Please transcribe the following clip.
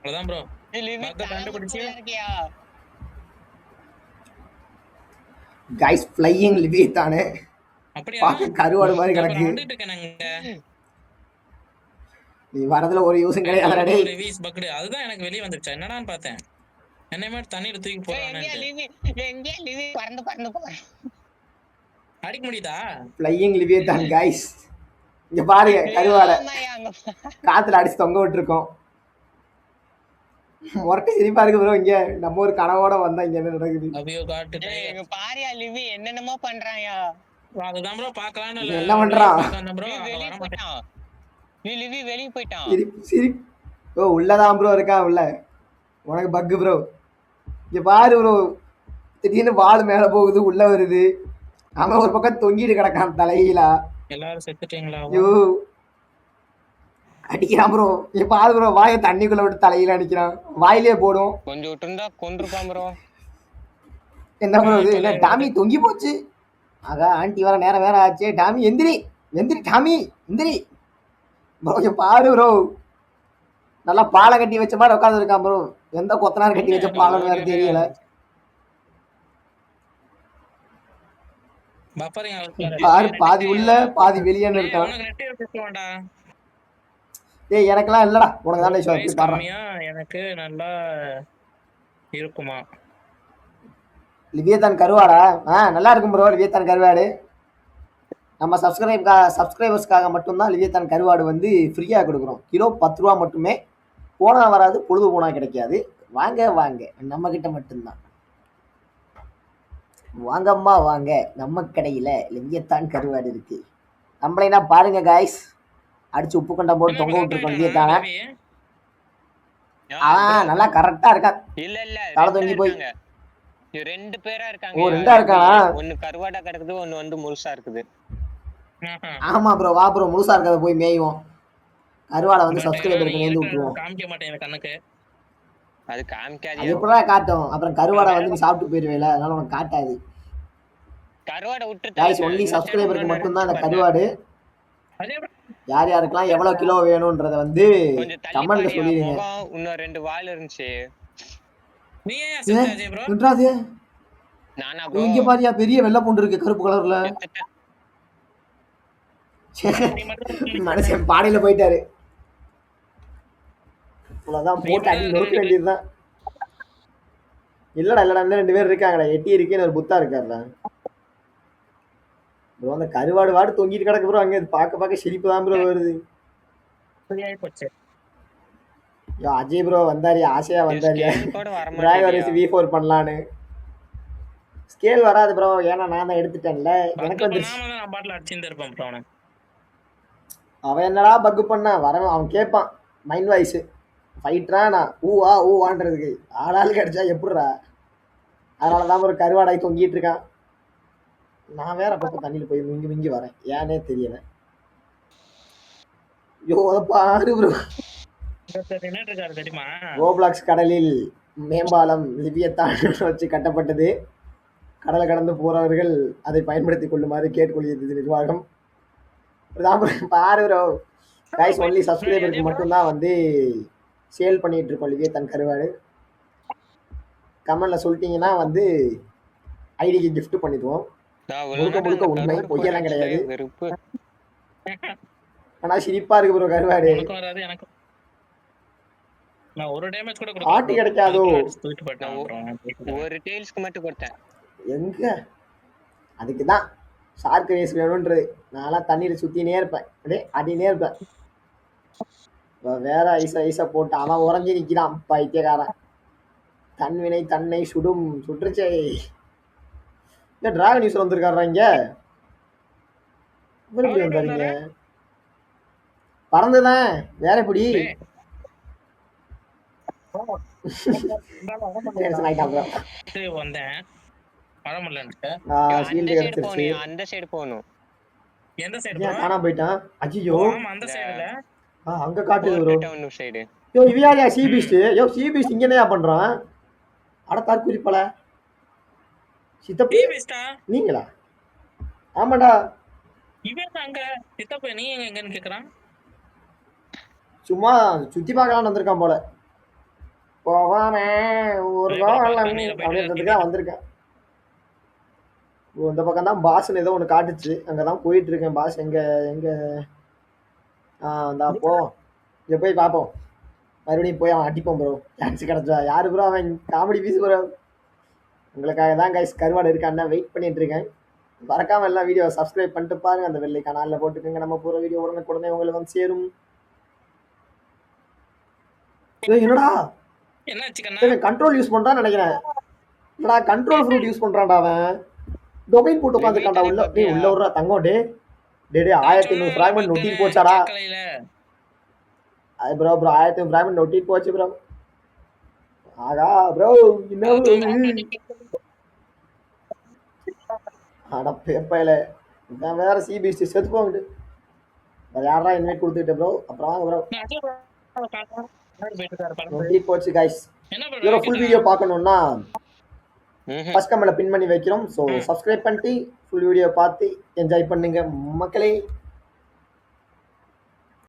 அவ்வளவுதான் ப்ரோ. பக்க கண்டுபிடிச்சு கைஸ் ஃப்ளையிங் லிவியத்தானே அப்படியா பாக்க கருவாடு மாதிரி கிடக்கு. வந்துட்டு இருக்கேன். நீ வரதுல ஒரு யூஸும் கிடையாது டேய். லிவிஸ் பக்கடு அதுதான் எனக்கு வெளிய வந்துருச்சு. என்னடான்னு பார்த்தேன். என்னை மாதிரி தண்ணியில தூக்கி போறானே. எங்க லிவி பறந்து பறந்து போற. அடிக்க முடியுதா? Flying leviathan guys. இங்க பாருங்க கருவாடை காத்துல அடிச்சு தொங்க விட்டுருக்கோம். முரட்டு சிரிப்பா இருக்கு ப்ரோ. இங்க நம்ம ஒரு கனவோட வந்தா இங்க என்ன நடக்குது? அபியோ காட்டு எங்க பாரியா லிவி என்னென்னமோ பண்றாயா. அதுதான் ப்ரோ பார்க்கலாம்னு என்ன பண்றான் ப்ரோ. வெளிய போய்ட்டான். லிவி வெளிய போய்ட்டான். சிரிப் ப்ரோ உள்ளதான் ப்ரோ இருக்கான் உள்ள. உனக்கு பக் ப்ரோ. இங்க பாரு ப்ரோ திடீர்னு வால் மேல போகுது உள்ள வருது. அவன் ஒரு பக்கம் தொங்கிட்டு கிடக்கான் தலையிலா. எல்லாரும் செத்துட்டீங்களா? ஐயோ அடிக்கிறான் ப்ரோ. இங்க பாரு ப்ரோ வாயை தண்ணிக்குள்ள விட்டு தலையில அடிக்கிறான். வாயிலே போடும். கொஞ்சம் விட்டுருந்தா கொன்றுப்பான் ப்ரோ. என்ன ப்ரோ இது? என்ன டாமி தொங்கி போச்சு? ஆகா ஆண்டி வர நேரம் வேற ஆச்சு. டாமி எந்திரி எந்திரி டாமி எந்திரி ப்ரோ. இங்க பாரு ப்ரோ நல்லா பாலை கட்டி வச்ச மாதிரி உட்காந்து இருக்கான் ப்ரோ. எந்த கொத்தனார் கட்டி வச்ச பாலம் வேற தெரியல. பாரு பாதி உள்ள பாதி வெளியேன்னு இருக்கான். ஏய் எனக்கெல்லாம் இல்லடா உனக்கு தான் ஷோ பாடுறேன். எனக்கு நல்லா இருக்குமா லிவியத்தான் கருவாடா? நல்லா இருக்கும் ப்ரோ. லிவியத்தான் கருவாடு நம்ம சப்ஸ்கிரைபர்ஸ்க்காக மட்டும்தான் லிவியத்தான் கருவாடு வந்து ஃப்ரீயாக கொடுக்குறோம். கிலோ 10 ரூபா மட்டுமே. போனா வராது பொழுது போனா கிடைக்காது. வாங்க வாங்க நம்ம கிட்ட மட்டும்தான். வாங்கம்மா வாங்க நம்ம கடையில லிவியத்தான் கருவாடு இருக்கு. நம்மளைனா பாருங்க காய்ஸ் அடிச்சு உப்பு கண்டம் போட்டு தொங்க விட்டுருக்கோம் லிவியத்தான. நல்லா கரெக்டா இருக்கா. இல்ல இல்ல தலை தொங்கி போய் ரெண்டு பேரா இருக்காங்க. ஓ ரெண்டா இருக்கானா? ஒன்னு கருவாடா கிடக்குது ஒன்னு வந்து முழுசா இருக்குது. ஆமா ப்ரோ வா ப்ரோ முழுசா இருக்கத போய் மேயும். கருவாடை வந்து சப்ஸ்கிரைபருக்கு நேர்ந்து விட்டுருவோம். காமிக்க மாட்டேன் எனக்கு கண்ணுக்கு. அது காமிக்காது. அது எப்படா காட்டும்? அப்புறம் கருவாடை வந்து நீ சாப்பிட்டு போயிருவேல அதனால உனக்கு காட்டாது. கருவாடை விட்டு गाइस ஒன்லி சப்ஸ்கிரைபருக்கு மட்டும் தான் அந்த கருவாடு. யார் யாருக்கெல்லாம் எவ்வளவு கிலோ வேணும்ன்றத வந்து கமெண்ட்ல சொல்லிடுங்க. இன்னும் 2 வால் இருந்துச்சு. நீ ஏன் செஞ்சாஜே ப்ரோ? என்னது? நானா ப்ரோ? இங்க பாரியா பெரிய வெள்ளை பூண்டு இருக்கு கருப்பு கலர்ல. மனுஷன் பாடையில போயிட்டாரு. அவ்வளவுதான் போட்டு அடி நொறுக்க வேண்டியதுதான். இல்லடா இல்லடா இன்னும் 2 பேர் இருக்காங்கடா. எட்டி இருக்கேன்னு ஒரு புத்தா இருக்காருடா ப்ரோ. அந்த கருவாடு வாடு தொங்கிட்டு கிடக்கு ப்ரோ. அங்க பார்க்க சிரிப்பு தான் ப்ரோ வருது. அஜய் ப்ரோ வந்தாரியா? ஆசையா வந்தாரியா? டிரைவர் V4 பண்ணலான்னு. ஸ்கேல் வராது ப்ரோ. ஏன்னா நான் தான் எடுத்துட்டேன்ல. எனக்கு வந்துருச்சு. அவன் என்னடா பக்கு பண்ணா வரவன் அவன் கேட்பான் மைண்ட் வாய்ஸ் ஃபைட்ரா. நான் ஊவான்றதுக்கு ஆளாள் கிடைச்சா எப்படிறா? அதனால தான் ஒரு கருவாடாய் தொங்கிட்டு இருக்கான். நான் வேற பக்கம் தண்ணியில் போய் மிங்கி மிங்கி வரேன். ஏன்னே தெரியல. ஐயோ பாரு ப்ரோ. ரோப்ளாக்ஸ் கடலில் மேம்பாலம் லிவியத்தான் வச்சு கட்டப்பட்டது. கடலை கடந்து போறவர்கள் அதை பயன்படுத்தி கொள்ளுமாறு கேட்டுக்கொள்கிறது நிர்வாகம். பாரு ப்ரோ கைஸ் ஒன்லி சப்ஸ்கிரைபருக்கு மட்டும்தான் வந்து சேல் பண்ணிட்டு இருக்கோம் லிவியத்தான் கருவாடு. கமெண்ட்ல சொல்லிட்டீங்கன்னா வந்து ஐடிக்கு கிஃப்ட் பண்ணிடுவோம். முழுக்க முழுக்க உண்மை பொய்யெல்லாம் கிடையாது. ஆனா சிரிப்பா இருக்கு ப்ரோ கருவாடு. ஆட்டு கிடைக்காதோ? ஒரு டெயில்ஸ்க்கு மட்டும் கொடுத்தேன். எங்க அதுக்குதான் ஷார்க் ரேஸ் வேணும்ன்றது. நான்லாம் தண்ணீரை சுத்தினே இருப்பேன். அப்படியே அடினே இருப்பேன். வேற ஐசா போட்டு அவன் உறைஞ்சி நிக்கிறான் பைத்தியக்காரன். தன்வினை தன்னை சுடும் சுற்றுச்சே. இந்த டிராகன் யூசர் வந்திருக்காரா இங்க? எப்படி வந்தாருங்க? பறந்துதான் வேற எப்படி வந்தேன். அந்த சைடு போகணும். எந்த சைடு காணாம போயிட்டான்? அஜியோ அந்த சைடுல அங்க காட்டுது ப்ரோ. Town side. யோ இவயாரியா C beast? Yo C beast இங்க என்னயா பண்றான்? அட தார்குரி பல சித்தப்ப நீங்களா? ஆமாடா இவன் அங்க சித்தப்ப நீ எங்கன்னு கேக்குறான். சும்மா சுத்தி பார்க்கலாம் வந்திருக்கான் போல. போவாமே ஒரு போய் பாப்பா, கோலம் தண்ணியில போயிட்டு அப்படின்றதுக்கு தான் வந்திருக்கேன். ஓ, இந்த பக்கம் தான் பாஸ்ன்னு ஏதோ ஒன்று காட்டுச்சு, அங்கதான் போயிட்டு இருக்கேன். பாஸ் எங்க எங்க வந்தா போ, இங்க போய் பார்ப்போம். மறுபடியும் போய் அவன் அடிப்போம் ப்ரோ, சான்ஸ் கிடைச்சா. யாரு ப்ரோ அவன்? Comedy piece bro. உங்களுக்காக தான் கைஸ் கருவாடு இருக்கான்னு வெயிட் பண்ணிட்டு இருக்கேன். மறக்காம எல்லாம் வீடியோ சப்ஸ்கிரைப் பண்ணிட்டு பாருங்க, அந்த வெள்ளை கனாலில் போட்டுக்கோங்க. நம்ம போகிற வீடியோ உடனே உங்களுக்கு வந்து சேரும். என்னடா என்னாச்சு கண்ணா? கண்ட்ரோல் யூஸ் பண்றான்னு நினைக்கிறேன். என்னடா கண்ட்ரோல் ஃப்ரூட் யூஸ் பண்றான்டா அவன். டொமைன் போட்டு உட்காந்துருக்கான்டா உள்ள. டேய் உள்ள விட்றா தங்கம். டே 1500 ஃப்ராக்மெண்ட் நொட்டி போச்சாடா. கேட்கலையில. அது ப்ரோ 1500 ஃப்ராக்மெண்ட் நொட்டி போச்சு ப்ரோ. ஆகா ப்ரோ என்ன அட பேப்பையில இவன் வேற சிபிஎஸ்டி செத்து போங்கிட்டு. வேற யாரா இன்வைட் கொடுத்துட்டு ப்ரோ? அப்புறம் வாங்க ப்ரோ. நொட்டி போச்சு கைஸ். என்ன இதோட ஃபுல் வீடியோ பார்க்கணும்னா ம்ஹும். ஃபர்ஸ்ட் கமெண்ட்ல பின் பண்ணி வைக்கிறோம். ஸோ சப்ஸ்கிரைப் பண்ணிட்டு ஃபுல் வீடியோ பார்த்து என்ஜாய் பண்ணுங்க மக்களே.